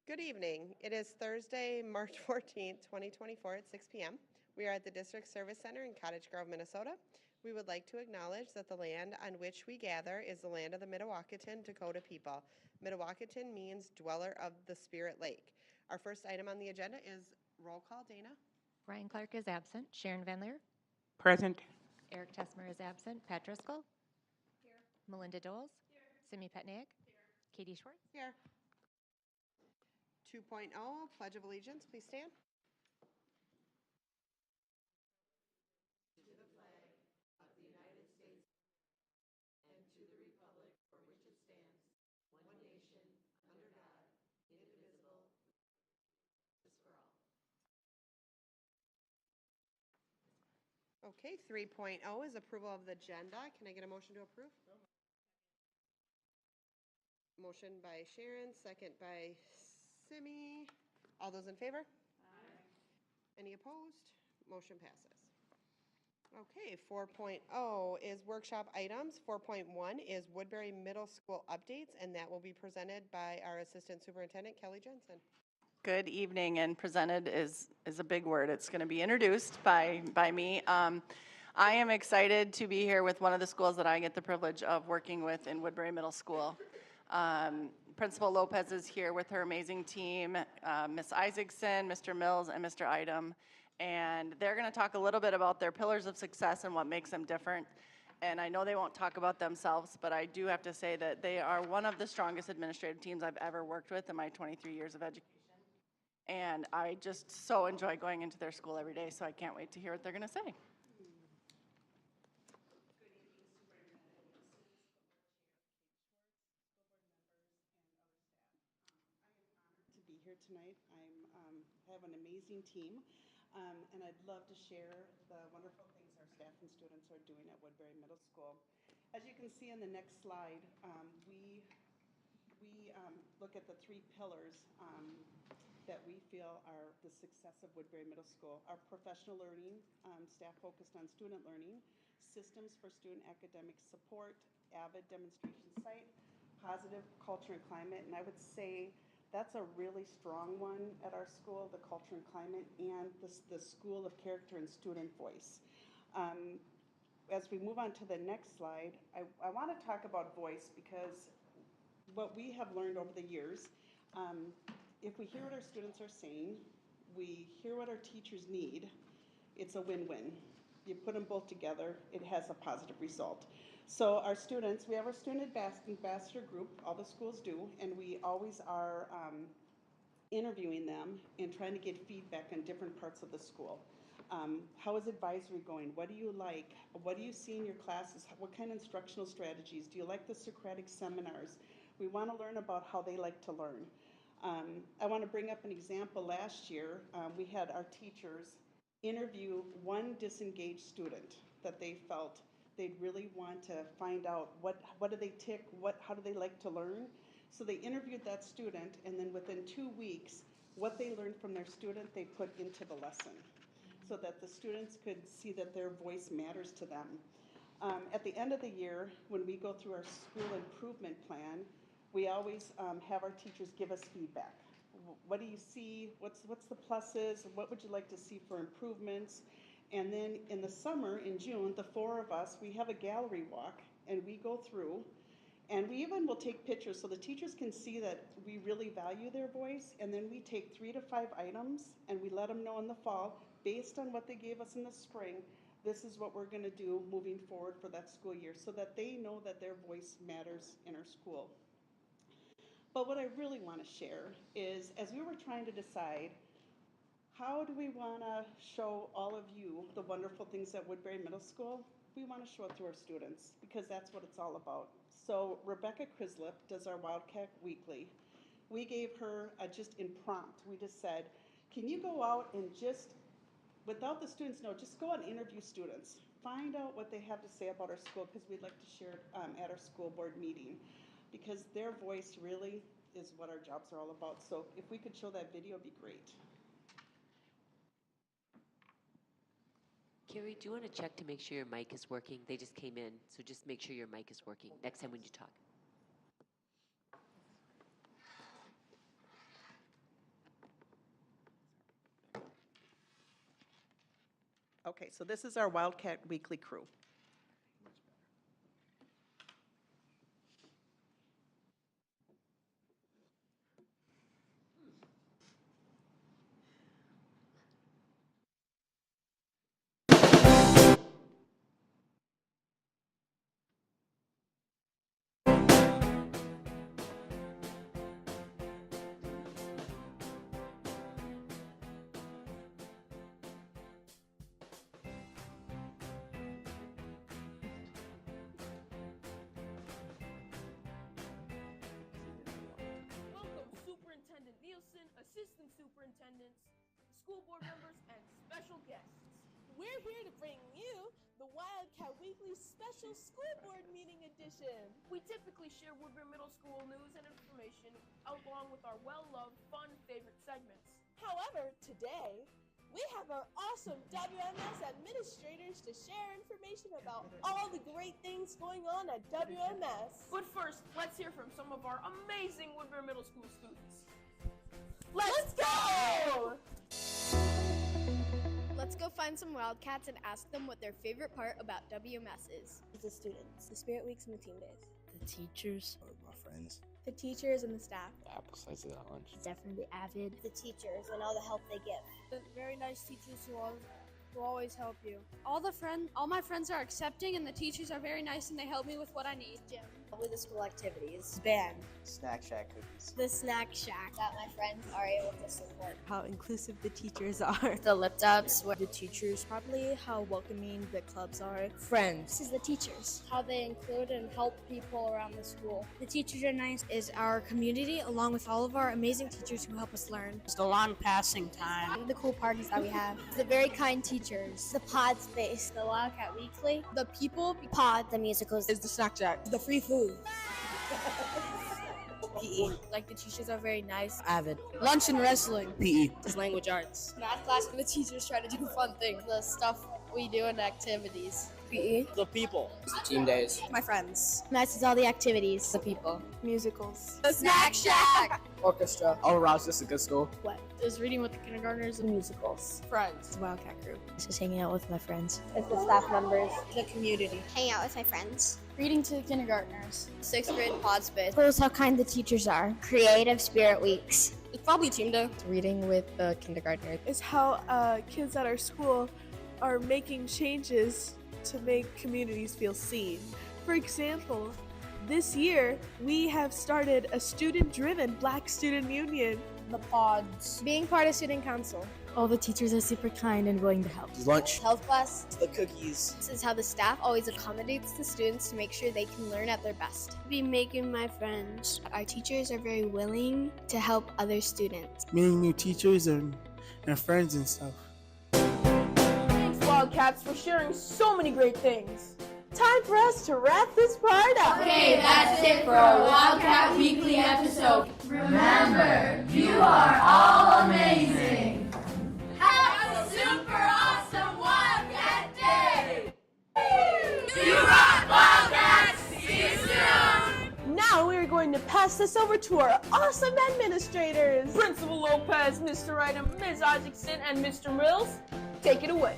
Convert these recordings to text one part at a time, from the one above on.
Good evening. It is Thursday, March 14th, 2024 at 6 p.m. We are at the District Service Center in Cottage Grove, Minnesota. We would like to acknowledge that the land on which we gather is the land of the Mdewakanton Dakota people. Mdewakanton means dweller of the Spirit Lake. Our first item on the agenda is roll call. Dana? Brian Clark is absent. Sharon Van Leer. Present. Eric Tessmer is absent. Pat Driscoll. Here. Melinda Doles. Here. Simi Petnaik. Here. Katie Schwartz. Here. 2.0, Pledge of Allegiance. Please stand. Okay, 3.0 is approval of the agenda. Can I get a motion to approve? Motion by Sharon, second by Simi. All those in favor? Aye. Any opposed? Motion passes. Okay, 4.0 is workshop items. 4.1 is Woodbury Middle School updates, and that will be presented by our Assistant Superintendent, Kelly Jansen. Good evening, and presented is a big word. It's going to be introduced by me. I am excited to be here with one of the schools that I get the privilege of working with in Woodbury Middle School. Principal Lopez is here with her amazing team, Ms. Isaacson, Mr. Mills, and Mr. Idem, and they're going to talk a little bit about their pillars of success and what makes them different. And I know they won't talk about themselves, but I do have to say that they are one of the strongest administrative teams I've ever worked with in my 23 years of education. And I just so enjoy going into their school every day, so I can't wait to hear what they're going to say. Good evening, Superintendent Nielsen, School Board Chair Katie Schwartz, School Board members, and other staff. I am honored to be here tonight. I have an amazing team, and I'd love to share the wonderful things our staff and students are doing at Woodbury Middle School. As you can see on the next slide, we look at the three pillars that we feel are the success of Woodbury Middle School. Our professional learning, staff focused on student learning, systems for student academic support, avid demonstration site, positive culture and climate, and I would say that's a really strong one at our school, the culture and climate, and the school of character and student voice. As we move on to the next slide, I want to talk about voice because what we have learned over the years, if we hear what our students are saying, we hear what our teachers need, it's a win-win. You put them both together, it has a positive result. So our students, we have our student ambassador group, all the schools do, and we always are interviewing them and trying to get feedback on different parts of the school. How is advisory going? What do you like? What do you see in your classes? What kind of instructional strategies? Do you like the Socratic seminars? We want to learn about how they like to learn. I want to bring up an example. Last year, we had our teachers interview one disengaged student that they felt they'd really want to find out what do they tick, how do they like to learn. So they interviewed that student, and then within 2 weeks, what they learned from their student, they put into the lesson so that the students could see that their voice matters to them. At the end of the year, when we go through our school improvement plan, we always have our teachers give us feedback. What do you see? What's the pluses? What would you like to see for improvements? And then in the summer, in June, the 4 of us, we have a gallery walk, and we go through, and we even will take pictures so the teachers can see that we really value their voice, and then we take 3 to 5 items, and we let them know in the fall, based on what they gave us in the spring, this is what we're going to do moving forward for that school year, so that they know that their voice matters in our school. But what I really want to share is, as we were trying to decide, how do we want to show all of you the wonderful things at Woodbury Middle School? We want to show it to our students, because that's what it's all about. So Rebecca Crislip does our Wildcat Weekly. We gave her just impromptu. We just said, can you go out and just, without the students know, just go out and interview students. Find out what they have to say about our school, because we'd like to share it at our school board meeting. Because their voice really is what our jobs are all about. So if we could show that video, it'd be great. Carrie, do you want to check to make sure your mic is working? They just came in, so just make sure your mic is working next time when you talk. Okay, so this is our Wildcat Weekly crew. Welcome, Superintendent Nielsen, Assistant Superintendents, school board members, and special guests. We're here to bring you the Wildcat Weekly Special School Board Meeting Edition. We typically share Woodbury Middle School news and information along with our well-loved, fun favorite segments. However, today, we have our awesome WMS administrators to share information about all the great things going on at WMS. But first, let's hear from some of our amazing Woodbury Middle School students. Let's go! Let's go find some Wildcats and ask them what their favorite part about WMS is. The students, the spirit weeks and the team days. The teachers. My friends. The teachers and the staff. The apple slices at lunch. Definitely Avid. The teachers and all the help they give. The very nice teachers who always help you. All my friends are accepting, and the teachers are very nice and they help me with what I need. Gym. With the school activities. Band. Snack Shack cookies. The snack shack that my friends are able to support. How inclusive the teachers are. The lip dubs. The teachers, probably how welcoming the clubs are. This is the teachers. How they include and help people around the school. The teachers are nice. Is our community along with all of our amazing teachers who help us learn. It's the long passing time. The cool parties that we have. The very kind teachers. The pod space. The Wildcat Weekly. The people. Pod. The musicals. Is the snack shack. The free food. PE. Like the teachers are very nice. Avid. Lunch and wrestling. PE. Is language arts. Math class, the teachers try to do fun things. The stuff we do in activities. PE. The people. The team days. My friends. Math is all the activities. The people. Musicals. The snack shack. Orchestra. All around just a good school. What? Is reading with the kindergartners and musicals. Friends. The Wildcat crew. This is hanging out with my friends. It's the staff members. The community. Hang out with my friends. Reading to the kindergartners. 6th grade pod space. Shows how kind the teachers are. Creative spirit weeks. It's probably team day. Reading with the kindergartners. Is how kids at our school are making changes to make communities feel seen. For example, this year we have started a student-driven Black Student Union. The pods. Being part of student council. All the teachers are super kind and willing to help. Lunch. Health class. The cookies. This is how the staff always accommodates the students to make sure they can learn at their best. Be making my friends. Our teachers are very willing to help other students. Meeting new teachers and friends and stuff. Thanks, Wildcats, for sharing so many great things. Time for us to wrap this part up. Okay, that's it for our Wildcat Weekly episode. Remember, you are all amazing. Have a super awesome Wildcat Day! You rock, Wildcats! See you soon! Now we're going to pass this over to our awesome administrators. Principal Lopez, Mr. Wright, Ms. Isaacson, and Mr. Mills, take it away.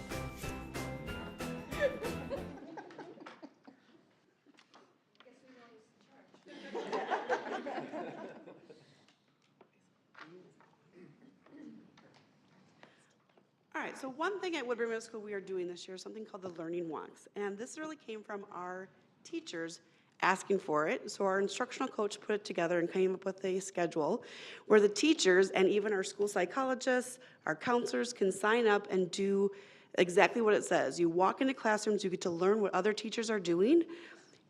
All right, so one thing at Woodbury Middle School we are doing this year is something called the Learning Walks. And this really came from our teachers asking for it. So our instructional coach put it together and came up with a schedule where the teachers and even our school psychologists, our counselors can sign up and do exactly what it says. You walk into classrooms, you get to learn what other teachers are doing,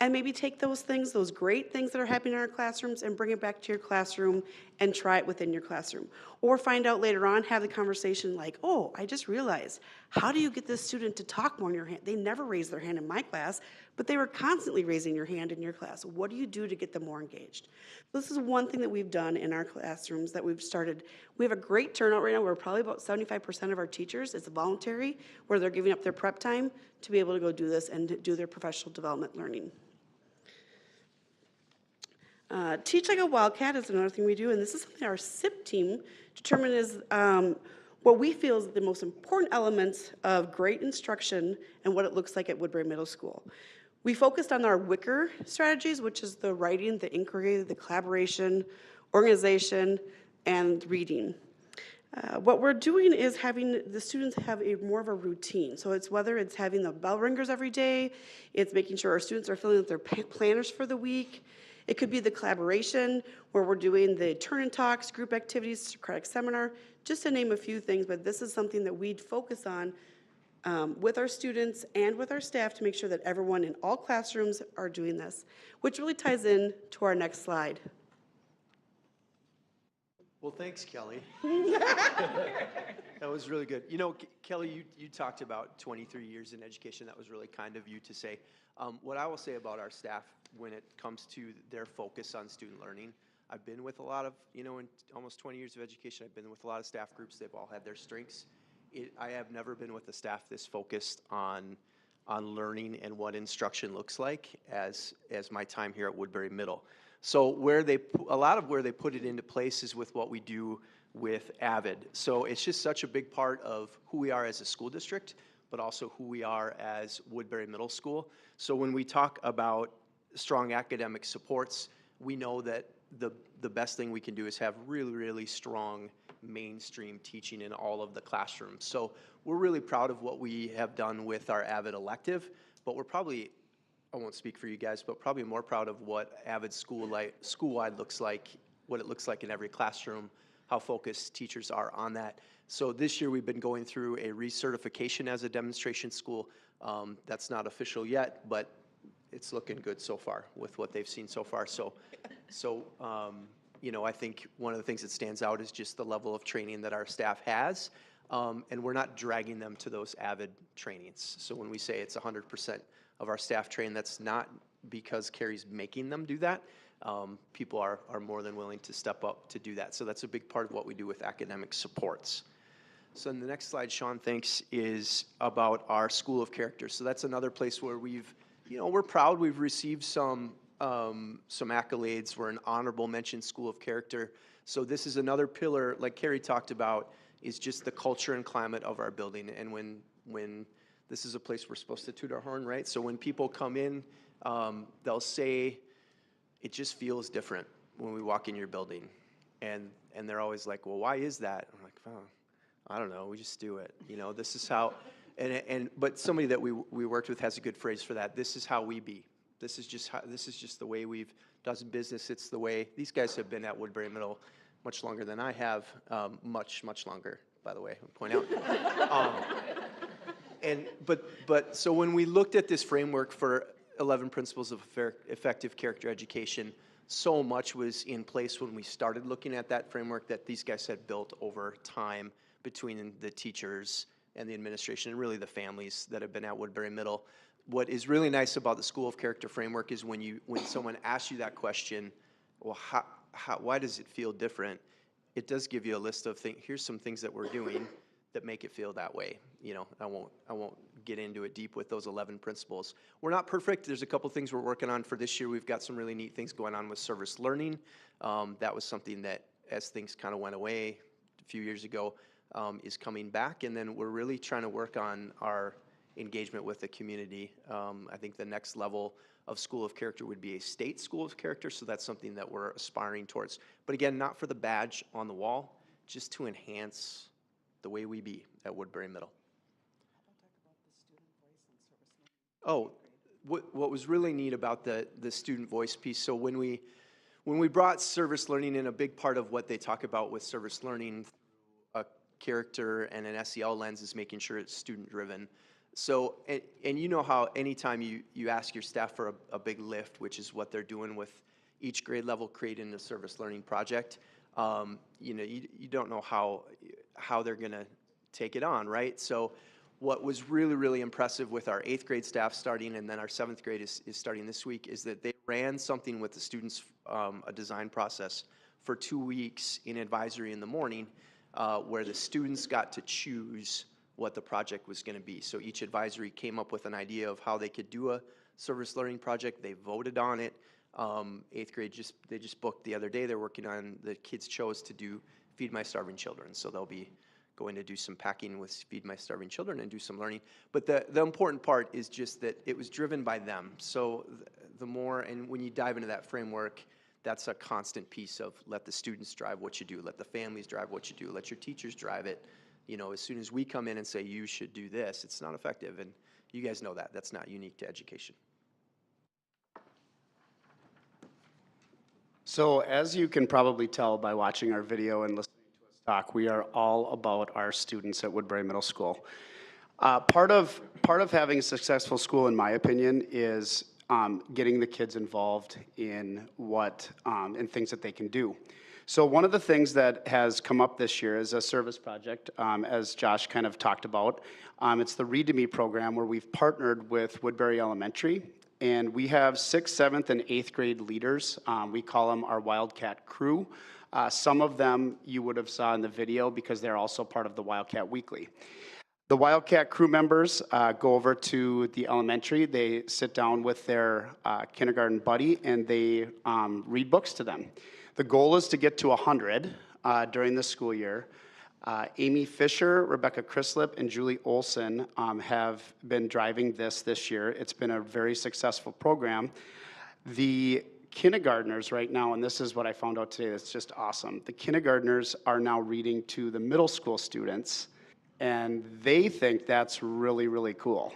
and maybe take those things, those great things that are happening in our classrooms, and bring it back to your classroom and try it within your classroom. Or find out later on, have the conversation like, oh, I just realized, how do you get this student to talk more in your hand? They never raised their hand in my class, but they were constantly raising your hand in your class. What do you do to get them more engaged? This is one thing that we've done in our classrooms that we've started. We have a great turnout right now. We're probably about 75% of our teachers. It's voluntary, where they're giving up their prep time to be able to go do this and do their professional development learning. Teach Like a Wildcat is another thing we do, and this is something our SIP team determined is what we feel is the most important elements of great instruction and what it looks like at Woodbury Middle School. We focused on our Wicker strategies, which is the writing, the inquiry, the collaboration, organization, and reading. What we're doing is having the students have more of a routine. So it's whether it's having the bell ringers every day, it's making sure our students are filling out their planners for the week. It could be the collaboration where we're doing the turn and talks, group activities, Socratic seminar, just to name a few things, but this is something that we'd focus on with our students and with our staff to make sure that everyone in all classrooms are doing this, which really ties in to our next slide. Well, thanks, Kelly. That was really good. You know, Kelly, you talked about 23 years in education. That was really kind of you to say. What I will say about our staff when it comes to their focus on student learning, I've been with a lot of, in almost 20 years of education, I've been with a lot of staff groups. They've all had their strengths. I have never been with a staff this focused on learning and what instruction looks like as my time here at Woodbury Middle. So a lot of where they put it into place is with what we do with AVID. So it's just such a big part of who we are as a school district, but also who we are as Woodbury Middle School. So when we talk about strong academic supports, we know that the best thing we can do is have really, really strong mainstream teaching in all of the classrooms. So we're really proud of what we have done with our AVID elective, but we're probably, I won't speak for you guys, but probably more proud of what AVID school-wide looks like, what it looks like in every classroom, how focused teachers are on that. So this year we've been going through a recertification as a demonstration school. That's not official yet, but it's looking good so far with what they've seen so far. So I think one of the things that stands out is just the level of training that our staff has, and we're not dragging them to those AVID trainings. So when we say it's 100% of our staff trained, that's not because Carrie's making them do that. People are more than willing to step up to do that. So that's a big part of what we do with academic supports. So in the next slide, Sean, thanks, is about our School of Character. So that's another place where we're proud. We've received some accolades. We're an honorable mention School of Character. So this is another pillar, like Carrie talked about, is just the culture and climate of our building. And when this is a place we're supposed to toot our horn, right? So when people come in, they'll say, it just feels different when we walk in your building. And they're always like, well, why is that? I'm like, oh, I don't know, we just do it. This is how, but somebody that we worked with has a good phrase for that. This is how we be. This is just the way we've done business. It's the way, these guys have been at Woodbury Middle much longer than I have, much longer, by the way, I'll point out. So when we looked at this framework for 11 principles of effective character education, so much was in place when we started looking at that framework that these guys had built over time between the teachers and the administration and really the families that have been at Woodbury Middle. What is really nice about the School of Character framework is when someone asks you that question, well, why does it feel different? It does give you a list of things. Here's some things that we're doing that make it feel that way. I won't get into it deep with those 11 principles. We're not perfect. There's a couple things we're working on for this year. We've got some really neat things going on with service learning. That was something that, as things kind of went away a few years ago, is coming back. And then we're really trying to work on our engagement with the community. I think the next level of School of Character would be a state School of Character, so that's something that we're aspiring towards. But again, not for the badge on the wall, just to enhance the way we be at Woodbury Middle. Oh, what was really neat about the student voice piece, so when we brought service learning in, a big part of what they talk about with service learning, a character and an SEL lens, is making sure it's student driven. So, and you know how anytime you ask your staff for a big lift, which is what they're doing with each grade level, creating a service learning project, you don't know how they're going to take it on, right? So what was really, really impressive with our 8th grade staff starting, and then our 7th grade is starting this week, is that they ran something with the students, a design process, for 2 weeks in advisory in the morning, where the students got to choose what the project was going to be. So each advisory came up with an idea of how they could do a service learning project. They voted on it. 8th grade, they just booked the other day. They're working on, the kids chose to do Feed My Starving Children. So they'll be going to do some packing with Feed My Starving Children and do some learning. But the important part is just that it was driven by them. So the more, and when you dive into that framework, that's a constant piece of let the students drive what you do, let the families drive what you do, let your teachers drive it. You know, as soon as we come in and say you should do this, it's not effective. And you guys know that. That's not unique to education. So as you can probably tell by watching our video and listening to us talk, we are all about our students at Woodbury Middle School. Part of having a successful school, in my opinion, is getting the kids involved in in things that they can do. So one of the things that has come up this year is a service project, as Josh kind of talked about. It's the Read to Me program, where we've partnered with Woodbury Elementary, and we have 6th, 7th, and 8th grade leaders. We call them our Wildcat crew. Some of them you would have saw in the video because they're also part of the Wildcat Weekly. The Wildcat crew members go over to the elementary. They sit down with their kindergarten buddy and they read books to them. The goal is to get to 100 during the school year. Amy Fisher, Rebecca Chrislip, and Julie Olson have been driving this year. It's been a very successful program. The kindergartners right now, and this is what I found out today, that's just awesome. The kindergartners are now reading to the middle school students, and they think that's really, really cool.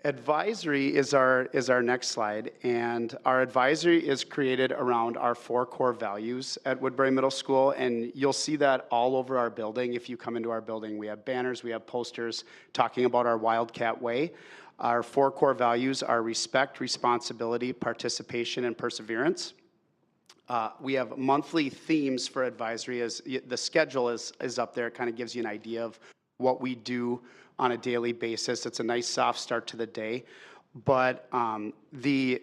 Advisory is our next slide, and our advisory is created around our 4 core values at Woodbury Middle School, and you'll see that all over our building. If you come into our building, we have banners, we have posters talking about our Wildcat Way. Our 4 core values are respect, responsibility, participation, and perseverance. We have monthly themes for advisory. As the schedule is up there, it kind of gives you an idea of what we do on a daily basis. It's a nice soft start to the day, but the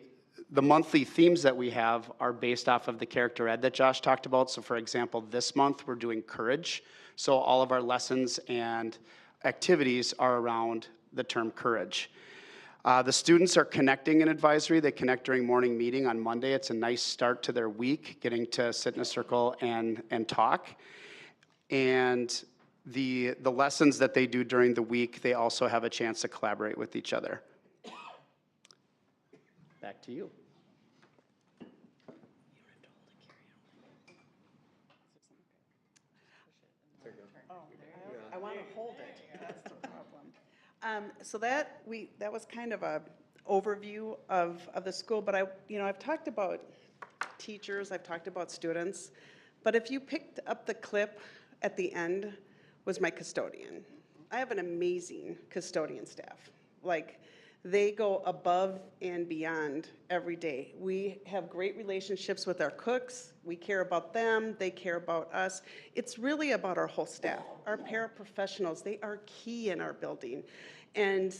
monthly themes that we have are based off of the character ed that Josh talked about. So for example, this month we're doing courage. So all of our lessons and activities are around the term courage. The students are connecting in advisory. They connect during morning meeting on Monday. It's a nice start to their week, getting to sit in a circle and talk. And the lessons that they do during the week, they also have a chance to collaborate with each other. Back to you. I want to hold it. That's the problem. So that was kind of a overview of the school, but I've talked about teachers, I've talked about students, but if you picked up the clip at the end, was my custodian. I have an amazing custodian staff. Like, they go above and beyond every day. We have great relationships with our cooks. We care about them. They care about us. It's really about our whole staff. Our paraprofessionals, they are key in our building. And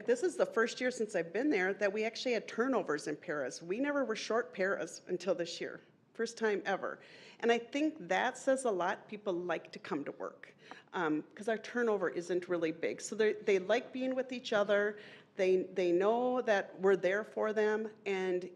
this is the first year since I've been there that we actually had turnovers in paras. We never were short paras until this year. First time ever. And I think that says a lot. People like to come to work because our turnover isn't really big. So they like being with each other. They know that we're there for them, and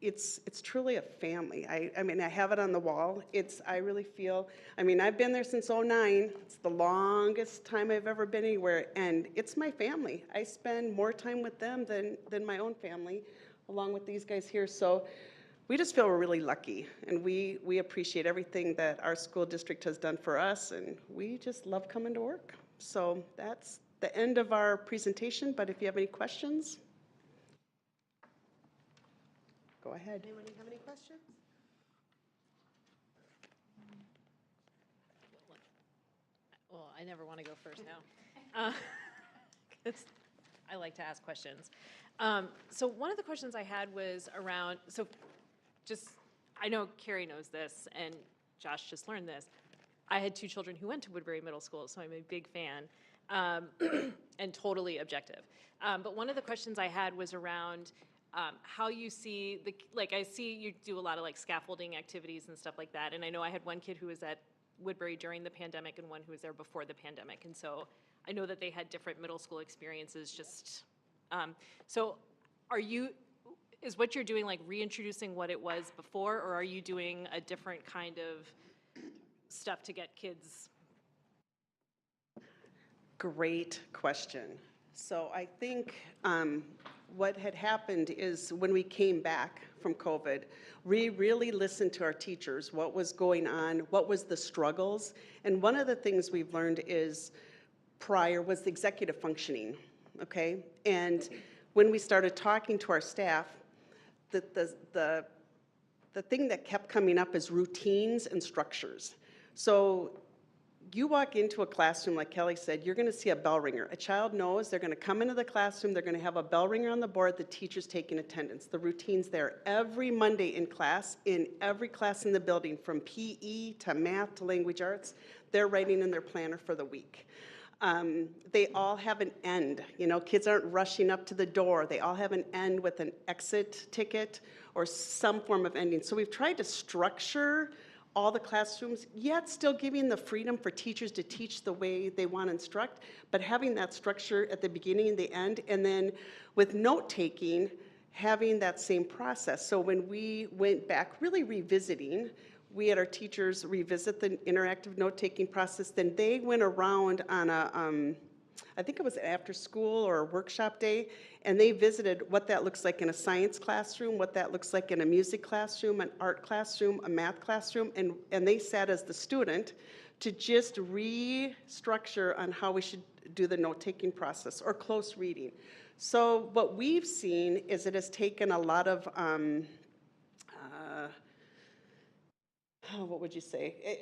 it's truly a family. I mean, I have it on the wall. I really feel, I've been there since '09. It's the longest time I've ever been anywhere, and it's my family. I spend more time with them than my own family, along with these guys here. So we just feel we're really lucky, and we appreciate everything that our school district has done for us, and we just love coming to work. So that's the end of our presentation, but if you have any questions, go ahead. Anyone have any questions? Well, I never want to go first now. 'Cause I like to ask questions. So one of the questions I had was around, I know Carrie knows this, and Josh just learned this. I had 2 children who went to Woodbury Middle School, so I'm a big fan, and totally objective. But one of the questions I had was around how you see, I see you do a lot of scaffolding activities and stuff like that, and I know I had one kid who was at Woodbury during the pandemic and one who was there before the pandemic, and so I know that they had different middle school experiences. So is what you're doing reintroducing what it was before, or are you doing a different kind of stuff to get kids? Great question. So I think what had happened is when we came back from COVID, we really listened to our teachers, what was going on, what was the struggles. And one of the things we've learned is prior was the executive functioning, okay? And when we started talking to our staff, the thing that kept coming up is routines and structures. So you walk into a classroom, like Kelly said, you're going to see a bell ringer. A child knows they're going to come into the classroom, they're going to have a bell ringer on the board, the teacher's taking attendance. The routine's there every Monday in class, in every class in the building, from PE to math to language arts, they're writing in their planner for the week. They all have an end. You know, kids aren't rushing up to the door. They all have an end with an exit ticket or some form of ending. So we've tried to structure all the classrooms, yet still giving the freedom for teachers to teach the way they want to instruct, but having that structure at the beginning and the end, and then with note-taking, having that same process. So when we went back, really revisiting, we had our teachers revisit the interactive note-taking process, then they went around on a, I think it was after school or a workshop day, and they visited what that looks like in a science classroom, what that looks like in a music classroom, an art classroom, a math classroom, and they sat as the student to just restructure on how we should do the note-taking process or close reading. So what we've seen is it has taken a lot of, what would you say?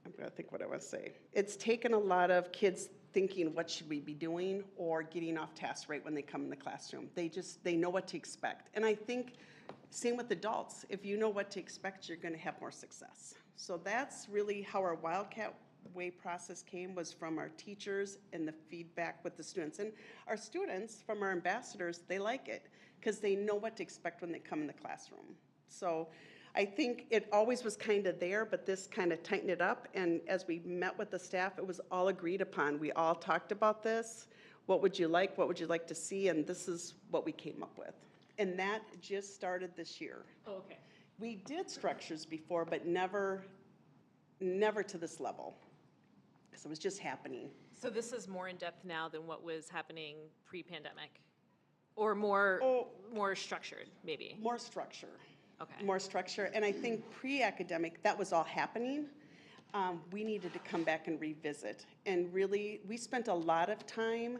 I'm going to think what I want to say. It's taken a lot of kids thinking, what should we be doing, or getting off task right when they come in the classroom. They know what to expect. And I think same with adults. If you know what to expect, you're going to have more success. So that's really how our Wildcat Way process came, was from our teachers and the feedback with the students. And our students, from our ambassadors, they like it because they know what to expect when they come in the classroom. So I think it always was kind of there, but this kind of tightened it up. And as we met with the staff, it was all agreed upon. We all talked about this. What would you like? What would you like to see? And this is what we came up with. And that just started this year. Oh, okay. We did structures before, but never to this level. So it was just happening. So this is more in depth now than what was happening pre-pandemic? Or more structured, maybe? More structure. Okay. More structure. And I think pre-academic, that was all happening. We needed to come back and revisit. And really, we spent a lot of time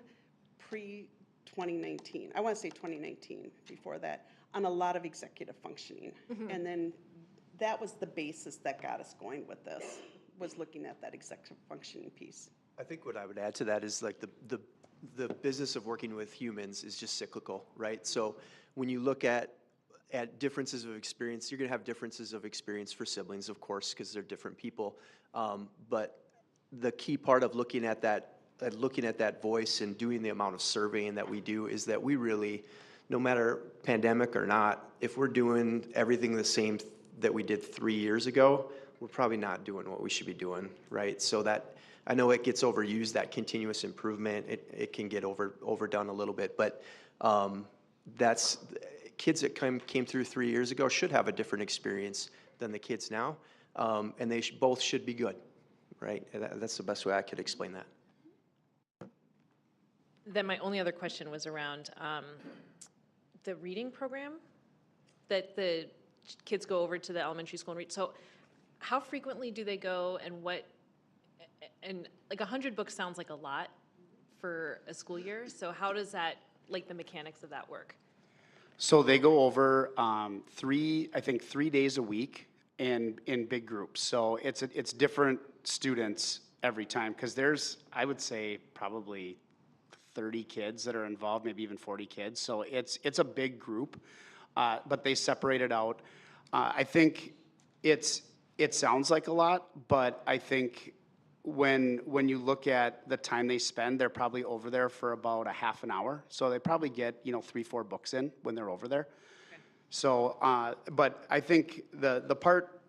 pre-2019, I want to say 2019, before that, on a lot of executive functioning. Mm-hmm. And then that was the basis that got us going with this, was looking at that executive functioning piece. I think what I would add to that is like the business of working with humans is just cyclical, right? So when you look at differences of experience, you're going to have differences of experience for siblings, of course, because they're different people. But the key part of looking at that voice and doing the amount of surveying that we do is that we really, no matter pandemic or not, if we're doing everything the same that we did 3 years ago, we're probably not doing what we should be doing, right? So that, I know it gets overused, that continuous improvement, it can get overdone a little bit, but that's, kids that came through 3 years ago should have a different experience than the kids now, and they both should be good, right? That's the best way I could explain that. Then my only other question was around the reading program that the kids go over to the elementary school and read. So how frequently do they go, and like 100 books sounds like a lot for a school year. So how does that, like the mechanics of that work? So they go over 3 days a week in big groups. So it's different students every time, because there's, I would say, probably 30 kids that are involved, maybe even 40 kids. So it's a big group, but they separate it out. I think it sounds like a lot, but I think when you look at the time they spend, they're probably over there for about a half an hour. So they probably get 3-4 books in when they're over there. Okay. So, but I think the part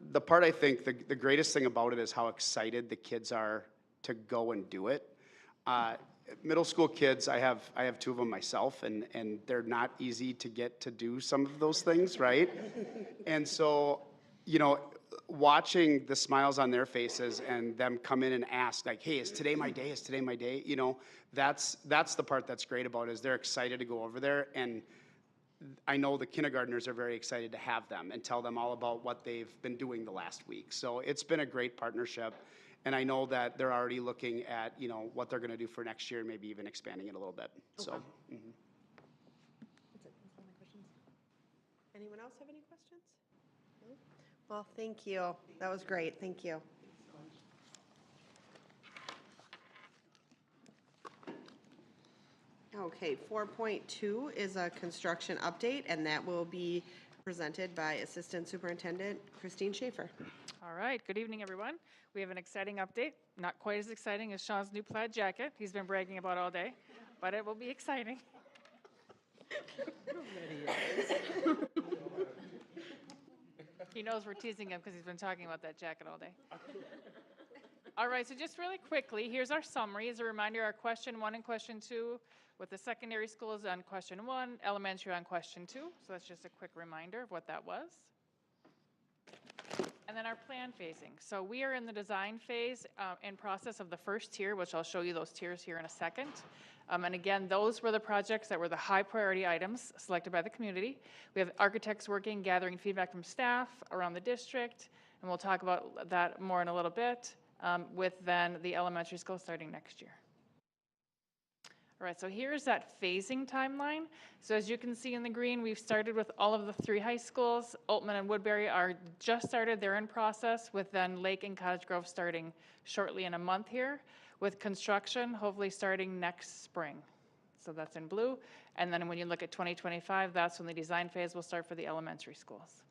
I think the greatest thing about it is how excited the kids are to go and do it. Middle school kids, I have 2 of them myself, and they're not easy to get to do some of those things, right? And so, watching the smiles on their faces and them come in and ask like, hey, is today my day? Is today my day? You know, that's the part that's great about it, is they're excited to go over there. And I know the kindergartners are very excited to have them and tell them all about what they've been doing the last week. So it's been a great partnership. And I know that they're already looking at, you know, what they're going to do for next year, maybe even expanding it a little bit. So. That's it. That's all my questions. Anyone else have any questions? No? Well, thank you. That was great. Thank you. Okay, 4.2 is a construction update, and that will be presented by Assistant Superintendent Kristine Schaefer. All right, good evening, everyone. We have an exciting update, not quite as exciting as Sean's new plaid jacket he's been bragging about all day, but it will be exciting. He knows we're teasing him because he's been talking about that jacket all day. All right, so just really quickly, here's our summary. As a reminder, our question 1 and question 2 with the secondary schools on question 1, elementary on question 2. So that's just a quick reminder of what that was. And then our plan phasing. So we are in the design phase in process of the first tier, which I'll show you those tiers here in a second. And again, those were the projects that were the high priority items selected by the community. We have architects working, gathering feedback from staff around the district, and we'll talk about that more in a little bit, with then the elementary school starting next year. All right, so here's that phasing timeline. So as you can see in the green, we've started with all of the 3 high schools. Altman and Woodbury are just started, they're in process, with then Lake and Cottage Grove starting shortly in a month here, with construction hopefully starting next spring. So that's in blue. And then when you look at 2025, that's when the design phase will start for the elementary schools.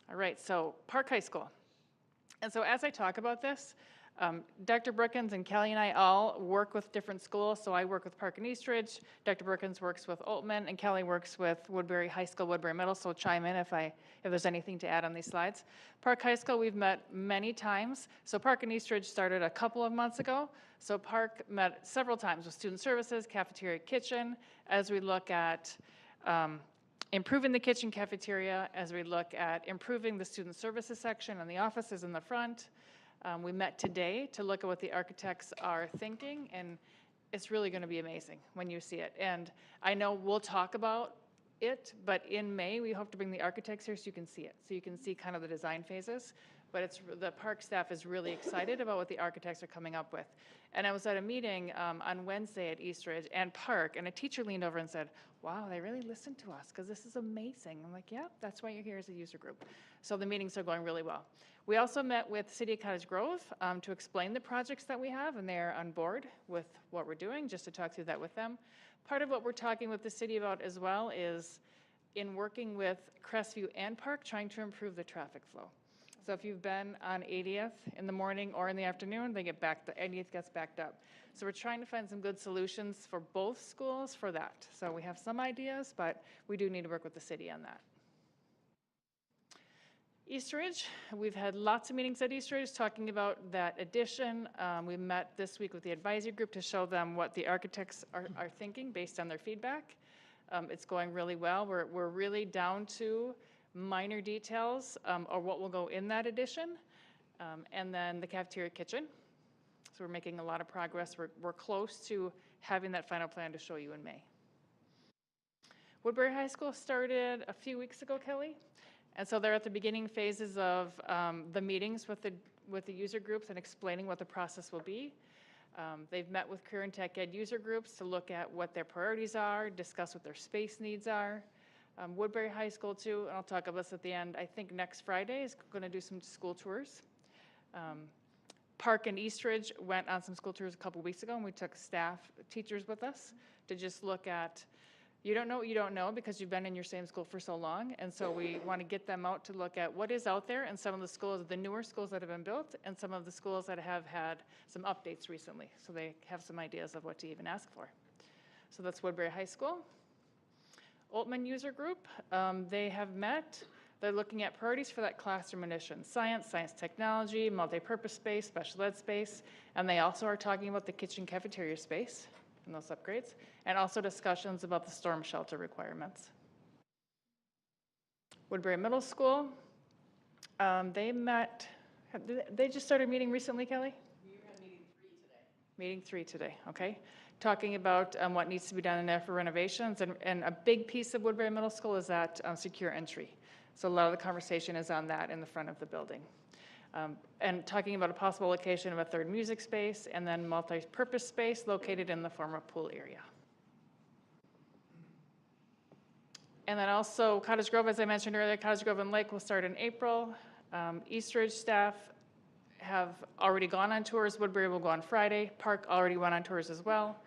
All right, so Park High School. And so as I talk about this, Dr. Brookins and Kelly and I all work with different schools. So I work with Park and Eastridge, Dr. Brookins works with Altman, and Kelly works with Woodbury High School, Woodbury Middle. So chime in if there's anything to add on these slides. Park High School, we've met many times. So Park and Eastridge started a couple of months ago. So Park met several times with student services, cafeteria, kitchen, as we look at improving the kitchen cafeteria, as we look at improving the student services section and the offices in the front. We met today to look at what the architects are thinking, and it's really going to be amazing when you see it. And I know we'll talk about it, but in May, we hope to bring the architects here so you can see it, so you can see kind of the design phases. But the park staff is really excited about what the architects are coming up with. And I was at a meeting on Wednesday at Eastridge and Park, and a teacher leaned over and said, wow, they really listened to us because this is amazing. I'm like, yeah, that's why you're here as a user group. So the meetings are going really well. We also met with City of Cottage Grove to explain the projects that we have, and they're on board with what we're doing, just to talk through that with them. Part of what we're talking with the city about as well is in working with Crestview and Park, trying to improve the traffic flow. So if you've been on 80th in the morning or in the afternoon, the 80th gets backed up. So we're trying to find some good solutions for both schools for that. So we have some ideas, but we do need to work with the city on that. Eastridge, we've had lots of meetings at Eastridge talking about that addition. We met this week with the advisory group to show them what the architects are thinking based on their feedback. It's going really well. We're really down to minor details or what will go in that addition, and then the cafeteria kitchen. So we're making a lot of progress. We're close to having that final plan to show you in May. Woodbury High School started a few weeks ago, Kelly, and so they're at the beginning phases of the meetings with the user groups and explaining what the process will be. They've met with Career and Tech Ed user groups to look at what their priorities are, discuss what their space needs are. Woodbury High School too, and I'll talk about this at the end, I think next Friday is going to do some school tours. Park and Eastridge went on some school tours a couple weeks ago, and we took staff, teachers with us to just look at, you don't know what you don't know because you've been in your same school for so long, and so we want to get them out to look at what is out there and some of the schools, the newer schools that have been built, and some of the schools that have had some updates recently, so they have some ideas of what to even ask for. So that's Woodbury High School. Altman user group, they have met. They're looking at priorities for that classroom addition: science, science technology, multi-purpose space, special ed space, and they also are talking about the kitchen cafeteria space and those upgrades, and also discussions about the storm shelter requirements. Woodbury Middle School, They met, they just started meeting recently, Kelly? Meeting 3 today, okay. Talking about what needs to be done in there for renovations, and a big piece of Woodbury Middle School is that secure entry. So a lot of the conversation is on that in the front of the building. And talking about a possible location of a third music space and then multi-purpose space located in the former pool area. And then also Cottage Grove, as I mentioned earlier, Cottage Grove and Lake will start in April. Eastridge staff have already gone on tours. Woodbury will go on Friday. Park already went on tours as well.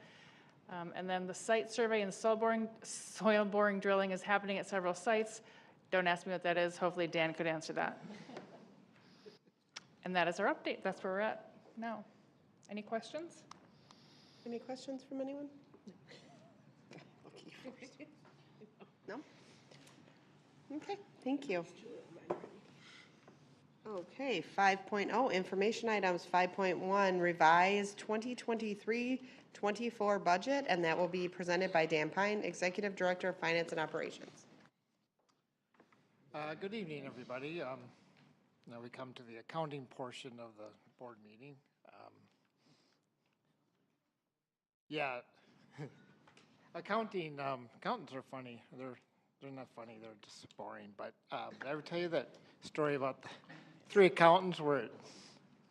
And then the site survey and soil boring drilling is happening at several sites. Don't ask me what that is. Hopefully Dan could answer that. And that is our update. That's where we're at now. Any questions? Any questions from anyone? No? Okay, thank you. Okay, 5.0, information items. 5.1, revised 2023-24 budget, and that will be presented by Dan Pyan, Executive Director of Finance and Operations. Good evening, everybody. Now we come to the accounting portion of the board meeting. Yeah, accountants are funny. They're not funny. They're just boring. But did I ever tell you that story about the 3 accountants were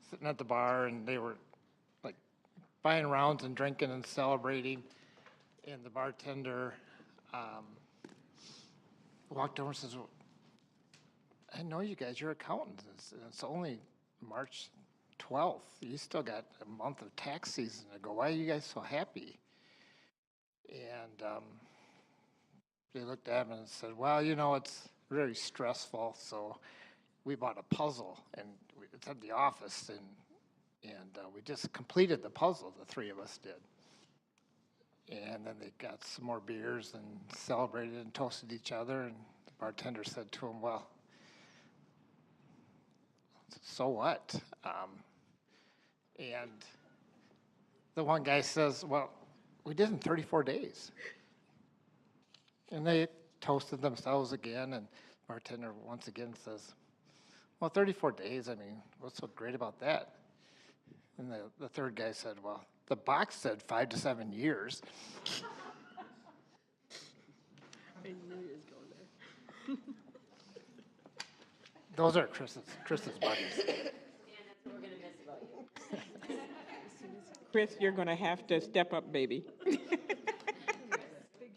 sitting at the bar and they were like buying rounds and drinking and celebrating, and the bartender walked over and says, well, I know you guys, you're accountants. It's only March 12th. You still got a month of tax season to go. Why are you guys so happy? And they looked at him and said, well, you know, it's very stressful, so we bought a puzzle, and it's at the office, and we just completed the puzzle, the 3 of us did. And then they got some more beers and celebrated and toasted each other, and the bartender said to him, well, so what? And the one guy says, well, we did in 34 days. And they toasted themselves again, and the bartender once again says, well, 34 days, I mean, what's so great about that? And the third guy said, well, the box said 5 to 7 years. I knew he was going there. Those are Chris's buddies. Dan, that's what we're going to miss about you. Chris, you're going to have to step up, baby. Big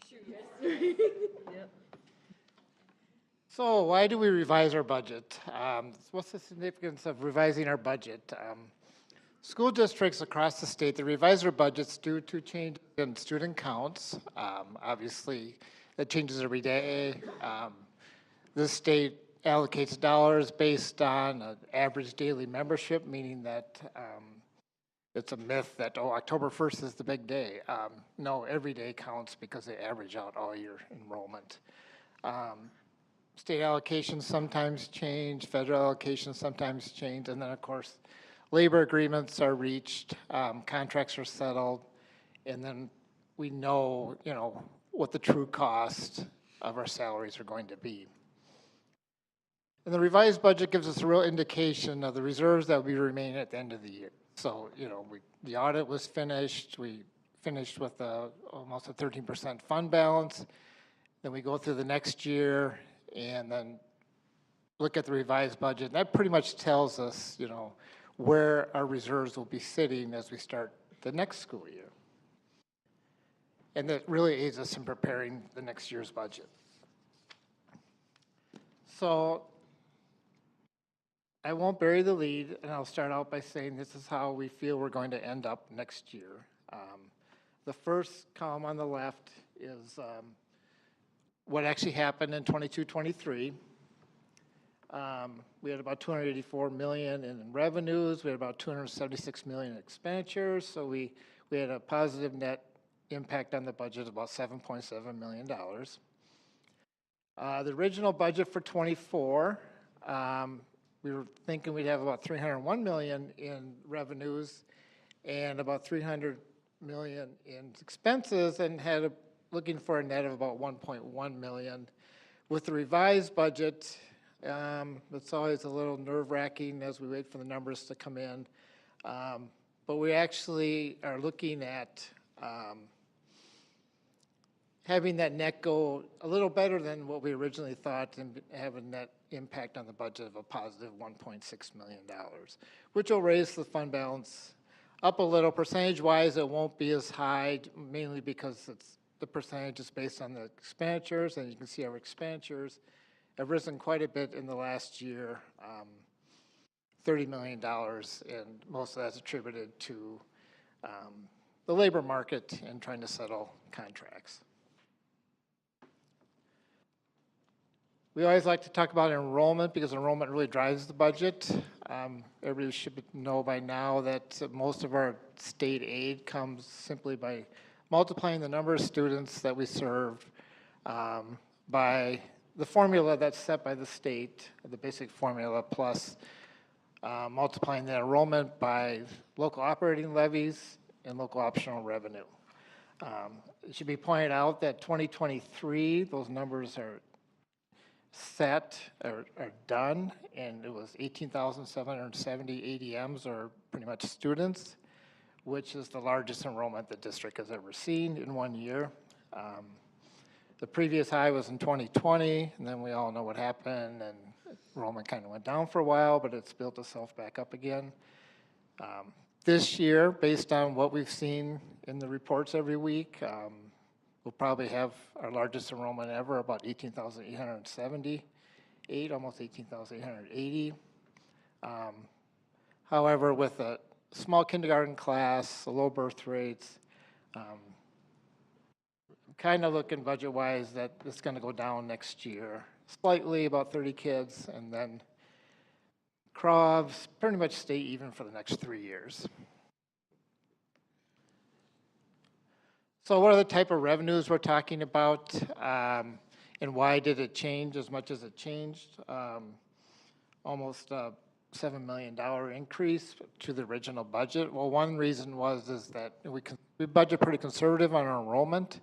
shoes. Yep. So why do we revise our budget? What's the significance of revising our budget? School districts across the state, they revise their budgets due to changes in student counts. Obviously, that changes every day. The state allocates dollars based on an average daily membership, meaning that it's a myth that, oh, October 1st is the big day. No, every day counts because they average out all your enrollment. State allocations sometimes change, federal allocations sometimes change, and then of course, labor agreements are reached, contracts are settled, and then we know, what the true cost of our salaries are going to be. And the revised budget gives us a real indication of the reserves that will be remaining at the end of the year. So, the audit was finished. We finished with almost a 13% fund balance. Then we go through the next year and then look at the revised budget. That pretty much tells us, where our reserves will be sitting as we start the next school year. And that really aids us in preparing the next year's budget. So I won't bury the lead, and I'll start out by saying this is how we feel we're going to end up next year. The first column on the left is what actually happened in 22-23. We had about $284 million in revenues. We had about $276 million in expenditures. So we had a positive net impact on the budget of about $7.7 million. The original budget for 24, we were thinking we'd have about $301 million in revenues and about $300 million in expenses, and looking for a net of about $1.1 million. With the revised budget, It's always a little nerve-wracking as we wait for the numbers to come in. But we actually are looking at having that net go a little better than what we originally thought and have a net impact on the budget of a positive $1.6 million, which will raise the fund balance up a little. Percentage-wise, it won't be as high, mainly because the percentage is based on the expenditures, and you can see our expenditures have risen quite a bit in the last year, $30 million, and most of that's attributed to the labor market and trying to settle contracts. We always like to talk about enrollment because enrollment really drives the budget. Everybody should know by now that most of our state aid comes simply by multiplying the number of students that we serve by the formula that's set by the state, the basic formula, plus multiplying the enrollment by local operating levies and local optional revenue. It should be pointed out that 2023, those numbers are set, are done, and it was 18,770 ADMs, or pretty much students, which is the largest enrollment the district has ever seen in 1 year. The previous high was in 2020, and then we all know what happened, and enrollment kind of went down for a while, but it's built itself back up again. This year, based on what we've seen in the reports every week, we'll probably have our largest enrollment ever, about 18,878, almost 18,880. However, with a small kindergarten class, low birth rates, kind of looking budget-wise that it's going to go down next year, slightly, about 30 kids, and then CROVs pretty much stay even for the next 3 years. So what are the type of revenues we're talking about, and why did it change as much as it changed? Almost a $7 million increase to the original budget. Well, one reason is that we budget pretty conservative on our enrollment,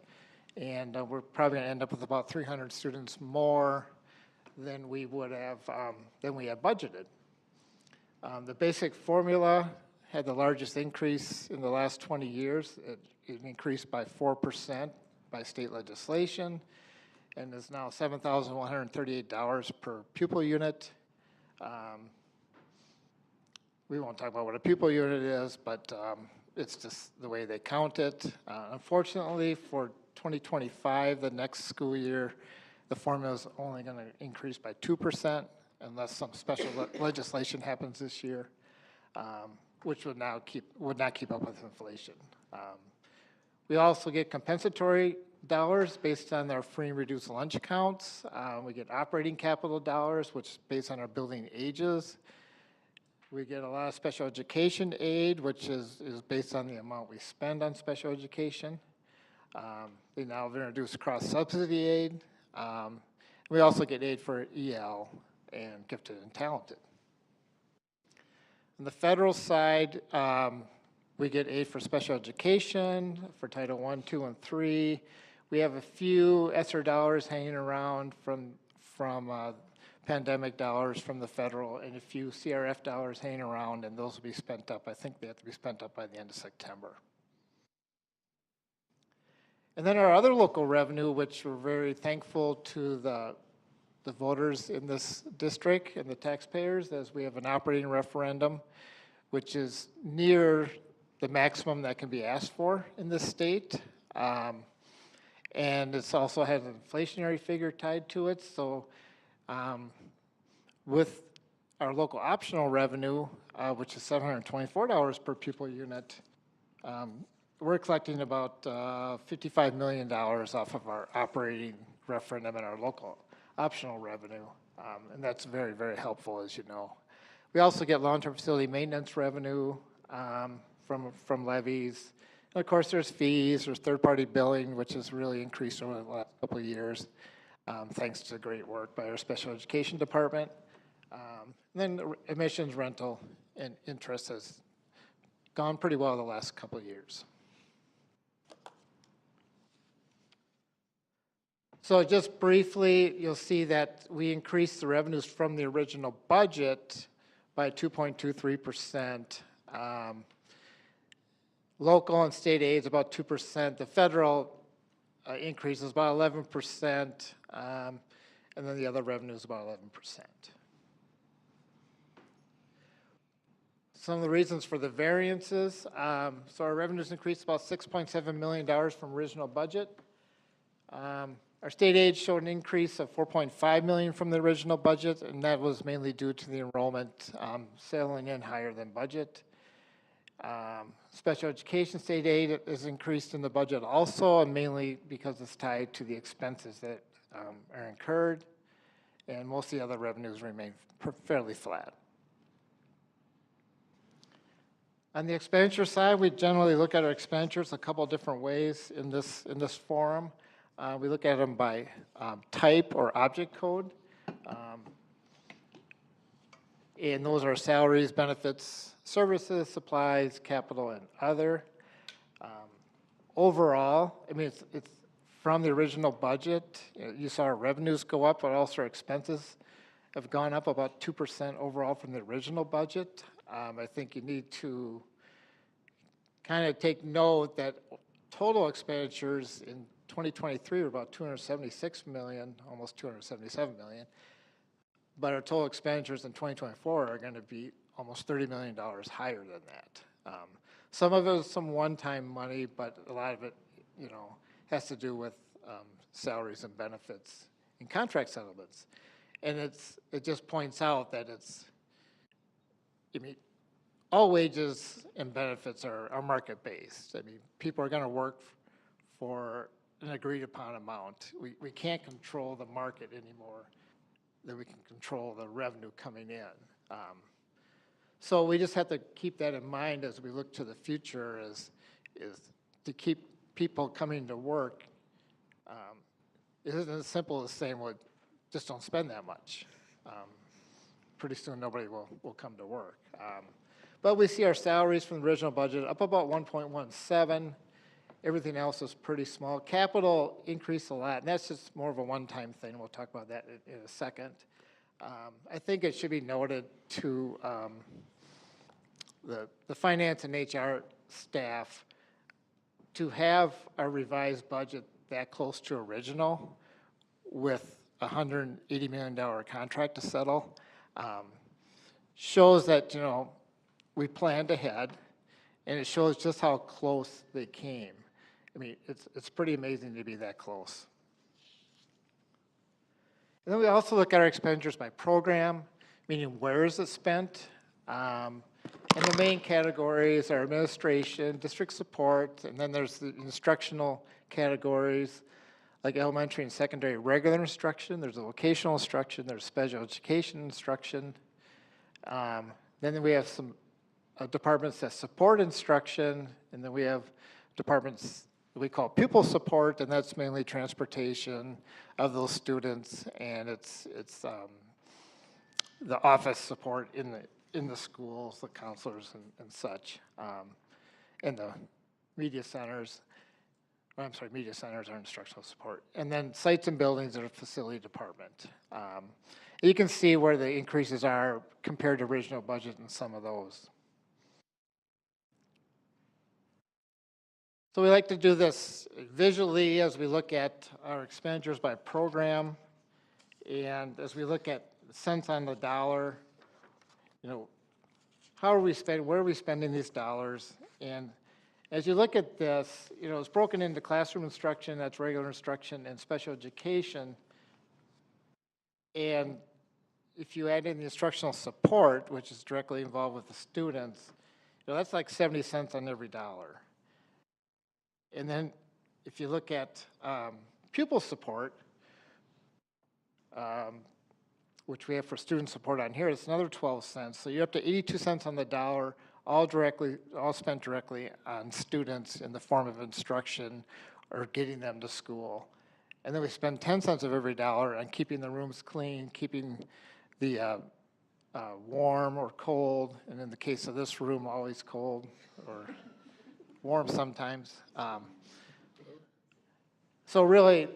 and we're probably going to end up with about 300 students more than we would have than we had budgeted. The basic formula had the largest increase in the last 20 years. It increased by 4% by state legislation, and is now $7,138 per pupil unit. We won't talk about what a pupil unit is, but it's just the way they count it. Unfortunately, for 2025, the next school year, the formula is only going to increase by 2%, unless some special legislation happens this year, which would not keep up with inflation. We also get compensatory dollars based on our free and reduced lunch accounts. We get operating capital dollars, which is based on our building ages. We get a lot of special education aid, which is based on the amount we spend on special education. They now have introduced cross-subsidy aid. We also get aid for EL and gifted and talented. On the federal side, we get aid for special education, for Title I, II, and III. We have a few ESSER dollars hanging around from pandemic dollars from the federal, and a few CRF dollars hanging around, and those will be spent up. I think they have to be spent up by the end of September. And then our other local revenue, which we're very thankful to the voters in this district and the taxpayers, as we have an operating referendum, which is near the maximum that can be asked for in this state. And it's also has an inflationary figure tied to it. So with our local optional revenue, which is $724 per pupil unit, we're collecting about $55 million off of our operating referendum and our local optional revenue. And that's very, very helpful, as you know. We also get long-term facility maintenance revenue from levies. And of course, there's fees, there's third-party billing, which has really increased over the last couple of years, thanks to great work by our special education department. And then admissions, rental, and interest has gone pretty well the last couple of years. So just briefly, you'll see that we increased the revenues from the original budget by 2.23%. Local and state aid is about 2%. The federal increase is about 11%, and then the other revenue is about 11%. Some of the reasons for the variances, so our revenues increased about $6.7 million from original budget. Our state aid showed an increase of $4.5 million from the original budget, and that was mainly due to the enrollment sailing in higher than budget. Special education state aid is increased in the budget also, and mainly because it's tied to the expenses that are incurred, and most of the other revenues remain fairly flat. On the expenditure side, we generally look at our expenditures a couple different ways in this forum. We look at them by type or object code. And those are salaries, benefits, services, supplies, capital, and other. Overall, I mean, it's from the original budget. You saw our revenues go up, but also our expenses have gone up about 2% overall from the original budget. I think you need to kind of take note that total expenditures in 2023 were about $276 million, almost $277 million. But our total expenditures in 2024 are going to be almost $30 million higher than that. Some of it is some one-time money, but a lot of it, you know, has to do with salaries and benefits and contract settlements. And it just points out that I mean, all wages and benefits are market-based. I mean, people are going to work for an agreed-upon amount. We can't control the market anymore than we can control the revenue coming in. So we just have to keep that in mind as we look to the future, is to keep people coming to work. It isn't as simple as saying, well, just don't spend that much. Pretty soon nobody will come to work. But we see our salaries from the original budget up about 1.17. Everything else is pretty small. Capital increased a lot, and that's just more of a one-time thing. We'll talk about that in a second. I think it should be noted to the finance and HR staff to have a revised budget that close to original with a $180 million contract to settle shows that, you know, we planned ahead, and it shows just how close they came. I mean, it's pretty amazing to be that close. And then we also look at our expenditures by program, meaning where is it spent? And the main categories are administration, district support, and then there's the instructional categories like elementary and secondary regular instruction. There's a vocational instruction. There's special education instruction. Then we have some departments that support instruction, and then we have departments we call pupil support, and that's mainly transportation of those students, and it's the office support in the schools, the counselors and such, and the media centers. I'm sorry, media centers are instructional support, and then sites and buildings are a facility department. You can see where the increases are compared to original budget in some of those. So we like to do this visually as we look at our expenditures by program, and as we look at cents on the dollar, you know, how are we spending, where are we spending these dollars? And as you look at this, you know, it's broken into classroom instruction, that's regular instruction, and special education. And if you add in the instructional support, which is directly involved with the students, you know, that's like 70 cents on every dollar. And then if you look at pupil support, which we have for student support on here, it's another 12 cents. So you're up to 82 cents on the dollar, all spent directly on students in the form of instruction or getting them to school. And then we spend 10 cents of every dollar on keeping the rooms clean, keeping the warm or cold, and in the case of this room, always cold or warm sometimes. So really,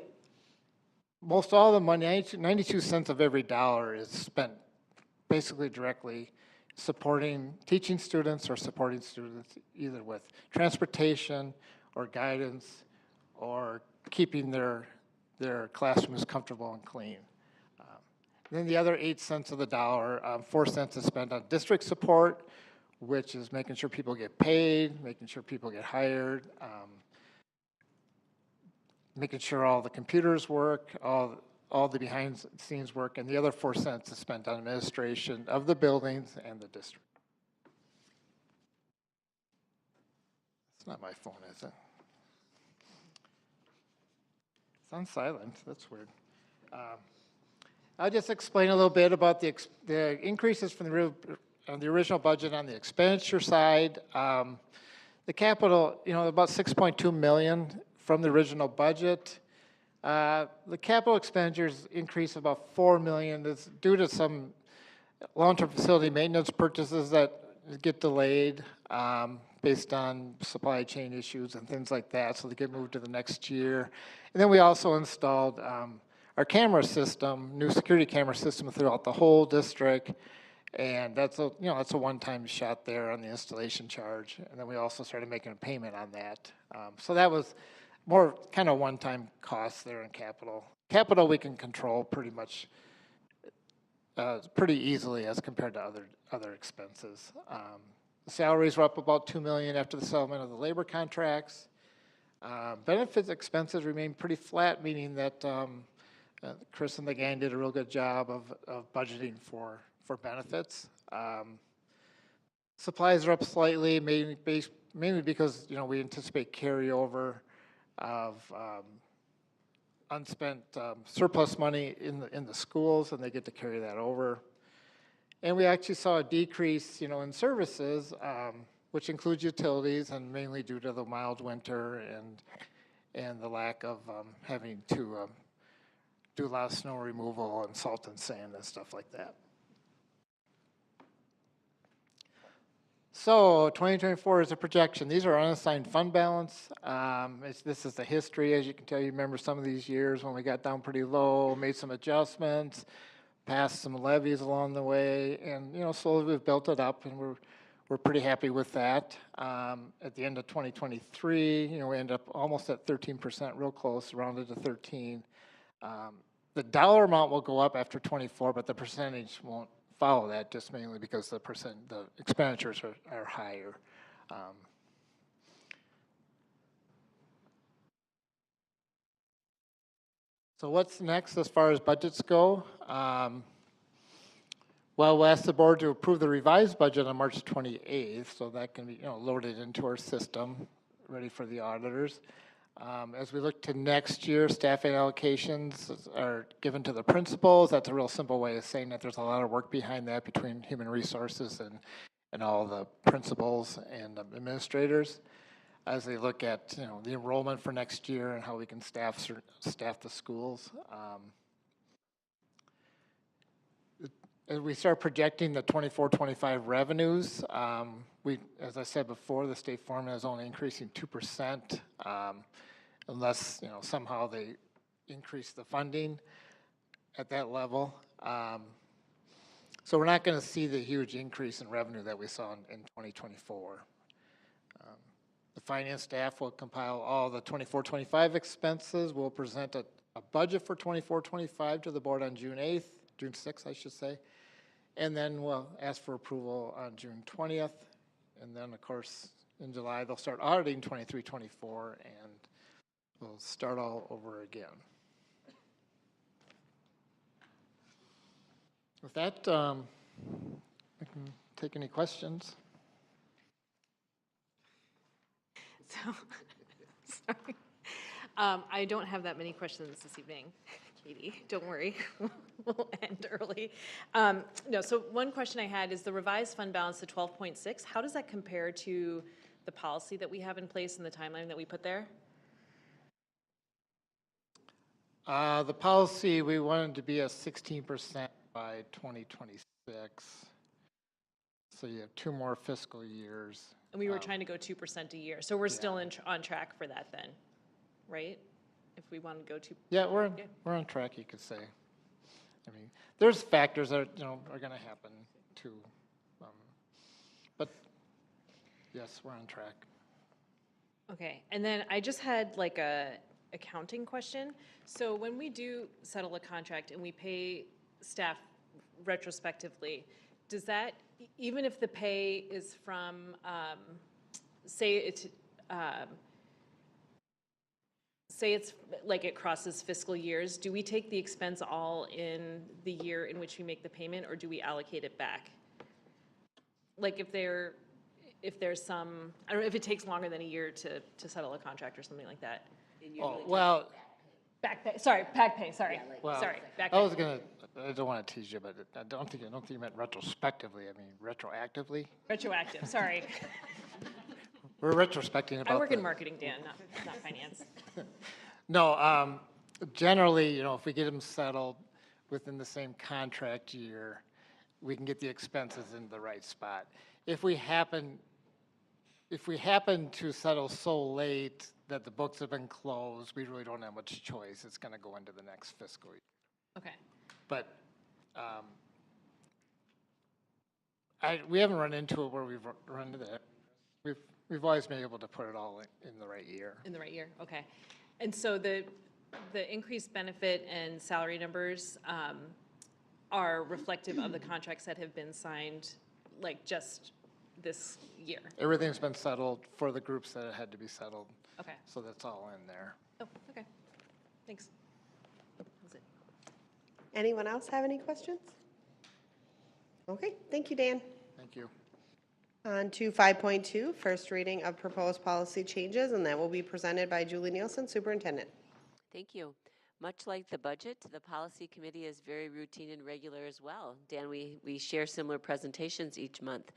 most all the money, 92 cents of every dollar is spent basically directly supporting teaching students or supporting students either with transportation or guidance or keeping their classrooms comfortable and clean. Then the other 8 cents of the dollar, 4 cents is spent on district support, which is making sure people get paid, making sure people get hired, making sure all the computers work, all the behind the scenes work, and the other 4 cents is spent on administration of the buildings and the district. It's not my phone, is it? It's on silent, that's weird. I'll just explain a little bit about the increases from the original budget on the expenditure side. The capital, about 6.2 million from the original budget. The capital expenditures increase about 4 million. It's due to some long-term facility maintenance purchases that get delayed based on supply chain issues and things like that, so they get moved to the next year. And then we also installed our camera system, new security camera system throughout the whole district, and that's a one-time shot there on the installation charge. And then we also started making a payment on that. So that was more kind of one-time costs there in capital. Capital we can control pretty much pretty easily as compared to other expenses. The salaries were up about 2 million after the settlement of the labor contracts. Benefits expenses remain pretty flat, meaning that Chris and the gang did a real good job of budgeting for benefits. Supplies are up slightly, mainly because we anticipate carryover of unspent surplus money in the schools, and they get to carry that over. And we actually saw a decrease, in services, which includes utilities, and mainly due to the mild winter and the lack of having to do a lot of snow removal and salt and sand and stuff like that. So 2024 is a projection. These are unassigned fund balance. This is the history. As you can tell, you remember some of these years when we got down pretty low, made some adjustments, passed some levies along the way, and slowly we've built it up, and we're pretty happy with that. At the end of 2023, we ended up almost at 13%, real close, rounded to 13. The dollar amount will go up after 24, but the percentage won't follow that, just mainly because the expenditures are higher. So what's next as far as budgets go? Well, we'll ask the board to approve the revised budget on March 28th, so that can be loaded into our system, ready for the auditors. As we look to next year, staffing allocations are given to the principals. That's a real simple way of saying that there's a lot of work behind that between human resources and all the principals and administrators as they look at the enrollment for next year and how we can staff the schools. As we start projecting the 24-25 revenues, as I said before, the state formula is only increasing 2%. Unless somehow they increase the funding at that level. So we're not going to see the huge increase in revenue that we saw in 2024. The finance staff will compile all the 24-25 expenses. We'll present a budget for 24-25 to the board on June 6th, I should say. And then we'll ask for approval on June 20th. And then, of course, in July, they'll start auditing 23-24, and we'll start all over again. With that, I can take any questions. So, sorry. I don't have that many questions this evening, Katie. Don't worry. We'll end early. No, so one question I had is the revised fund balance to 12.6. How does that compare to the policy that we have in place and the timeline that we put there? The policy, we wanted to be at 16% by 2026. So you have 2 more fiscal years. And we were trying to go 2% a year. So we're still on track for that then, right? if we want to go to. Yeah, we're on track, you could say. I mean, there's factors that, are gonna happen too. But yes, we're on track. Okay, and then I just had like a accounting question. So when we do settle a contract and we pay staff retrospectively, does that, even if the pay is from, say it's like it crosses fiscal years, do we take the expense all in the year in which we make the payment, or do we allocate it back? Like if there's some, I don't know, if it takes longer than a year to settle a contract or something like that. Oh, well, Back pay, sorry, back pay, sorry, well, sorry, back I pay. was gonna, I don't wanna tease you, but I don't think you meant retrospectively, I mean retroactively. Retroactive, sorry. We're retrospecting about I work in the- marketing, Dan, not finance. No, generally, if we get them settled within the same contract year, we can get the expenses in the right spot. If we happen to settle so late that the books have been closed, we really don't have much choice. It's gonna go into the next fiscal year. Okay. But, we haven't run into it where we've run into that. We've always been able to put it all in the right year. In the right year, okay. And so the increased benefit and salary numbers are reflective of the contracts that have been signed, like just this year? Everything's been settled for the groups that had to be settled. Okay. So that's all in there. Oh, okay. Thanks. That's it. Anyone else have any questions? Okay, thank you, Dan. Thank you. On to 5.2, first reading of proposed policy changes, and that will be presented by Julie Nielsen, Superintendent. Thank you. Much like the budget, the policy committee is very routine and regular as well. Dan, we share similar presentations each month.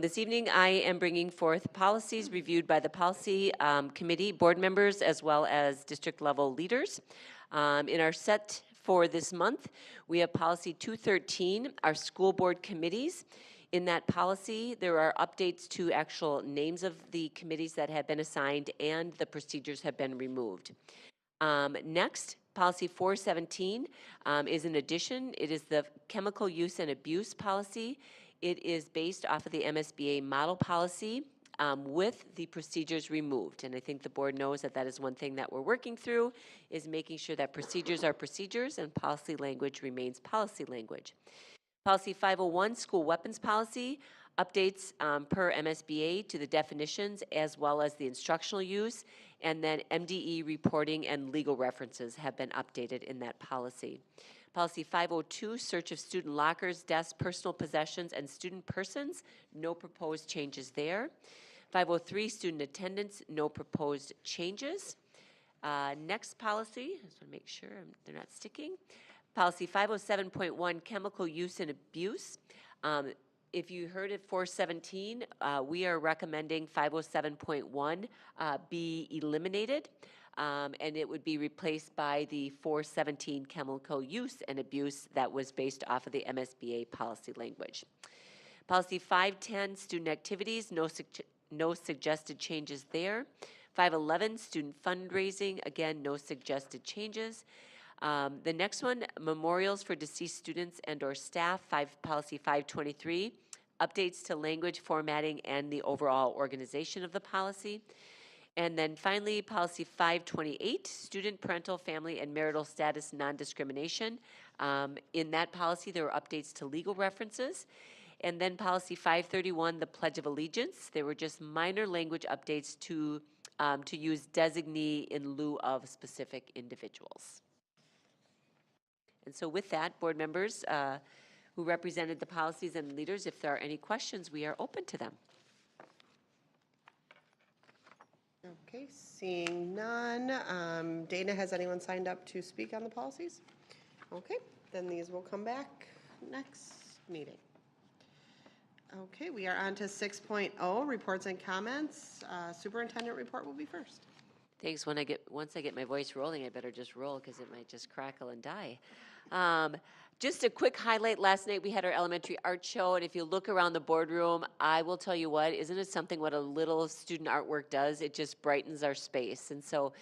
This evening, I am bringing forth policies reviewed by the policy committee, board members, as well as district level leaders. In our set for this month, we have policy 213, our school board committees. In that policy, there are updates to actual names of the committees that have been assigned and the procedures have been removed. Next, policy 417 is an addition. It is the chemical use and abuse policy. It is based off of the MSBA model policy with the procedures removed. And I think the board knows that that is one thing that we're working through, is making sure that procedures are procedures and policy language remains policy language. Policy 501, school weapons policy, updates per MSBA to the definitions as well as the instructional use, and then MDE reporting and legal references have been updated in that policy. Policy 502, search of student lockers, desks, personal possessions, and student persons, no proposed changes there. 503, student attendance, no proposed changes. Next policy, I just want to make sure they're not sticking. Policy 507.1, chemical use and abuse. If you heard it 417, we are recommending 507.1 be eliminated, and it would be replaced by the 417 chemical use and abuse that was based off of the MSBA policy language. Policy 510, student activities, no suggested changes there. 511, student fundraising, again, no suggested changes. The next one, memorials for deceased students and or staff, policy 523, updates to language formatting and the overall organization of the policy. And then finally, policy 528, student, parental, family, and marital status non-discrimination. In that policy, there were updates to legal references. And then policy 531, the Pledge of Allegiance. There were just minor language updates to use designee in lieu of specific individuals. And so with that, board members who represented the policies and leaders, if there are any questions, we are open to them. Okay, seeing none. Dana, has anyone signed up to speak on the policies? Okay, then these will come back next meeting. Okay, we are on to 6.0, reports and comments. Superintendent report will be first. Thanks. Once I get my voice rolling, I better just roll because it might just crackle and die. Just a quick highlight, last night we had our elementary art show, and if you look around the boardroom, I will tell you what, isn't it something what a little student artwork does? It just brightens our space. And so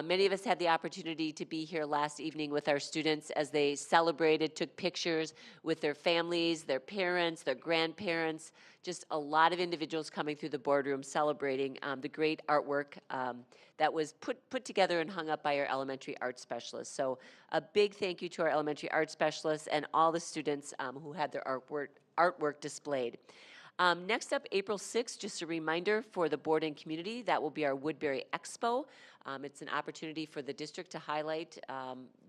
many of us had the opportunity to be here last evening with our students as they celebrated, took pictures with their families, their parents, their grandparents, just a lot of individuals coming through the boardroom celebrating the great artwork that was put together and hung up by our elementary art specialists. So a big thank you to our elementary art specialists and all the students who had their artwork displayed. Next up, April 6th, just a reminder for the board and community, that will be our Woodbury Expo. It's an opportunity for the district to highlight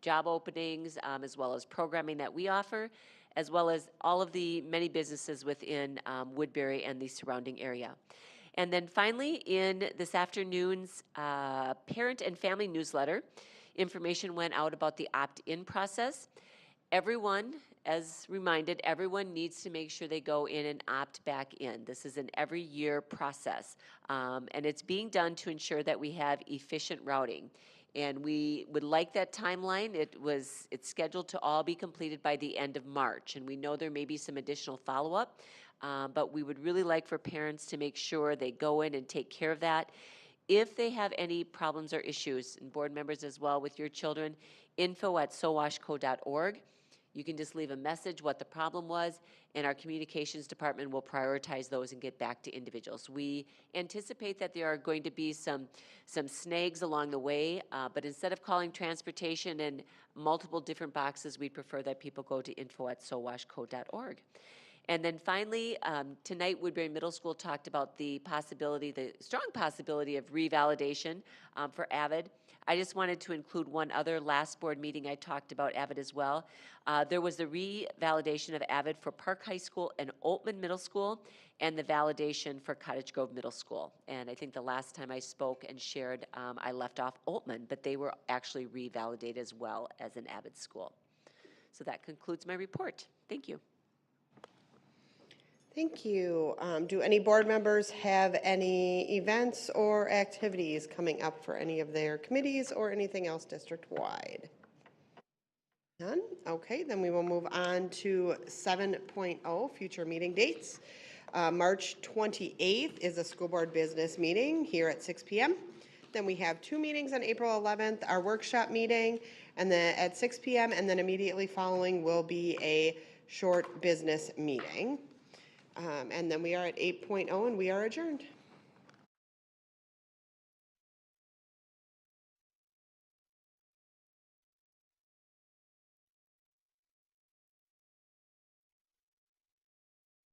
job openings as well as programming that we offer, as well as all of the many businesses within Woodbury and the surrounding area. And then finally, in this afternoon's parent and family newsletter, information went out about the opt-in process. Everyone, as reminded, everyone needs to make sure they go in and opt back in. This is an every year process, and it's being done to ensure that we have efficient routing. And we would like that timeline. It's scheduled to all be completed by the end of March, and we know there may be some additional follow-up, but we would really like for parents to make sure they go in and take care of that. If they have any problems or issues, and board members as well with your children, info@SoWashCo.org. You can just leave a message what the problem was, and our communications department will prioritize those and get back to individuals. We anticipate that there are going to be some snags along the way, but instead of calling transportation in multiple different boxes, we prefer that people go to info@SoWashCo.org. And then finally, tonight Woodbury Middle School talked about the strong possibility of revalidation for AVID. I just wanted to include one other. Last board meeting I talked about AVID as well. There was the revalidation of AVID for Park High School and Oltman Middle School, and the validation for Cottage Grove Middle School. And I think the last time I spoke and shared, I left off Oltman, but they were actually revalidated as well as an AVID school. So that concludes my report. Thank you. Thank you. Do any board members have any events or activities coming up for any of their committees or anything else district-wide? None? Okay, then we will move on to 7.0, future meeting dates. March 28th is a school board business meeting here at 6 p.m. Then we have 2 meetings on April 11th, our workshop meeting, and then at 6 p.m. and then immediately following will be a short business meeting. And then we are at 8.0 and we are adjourned.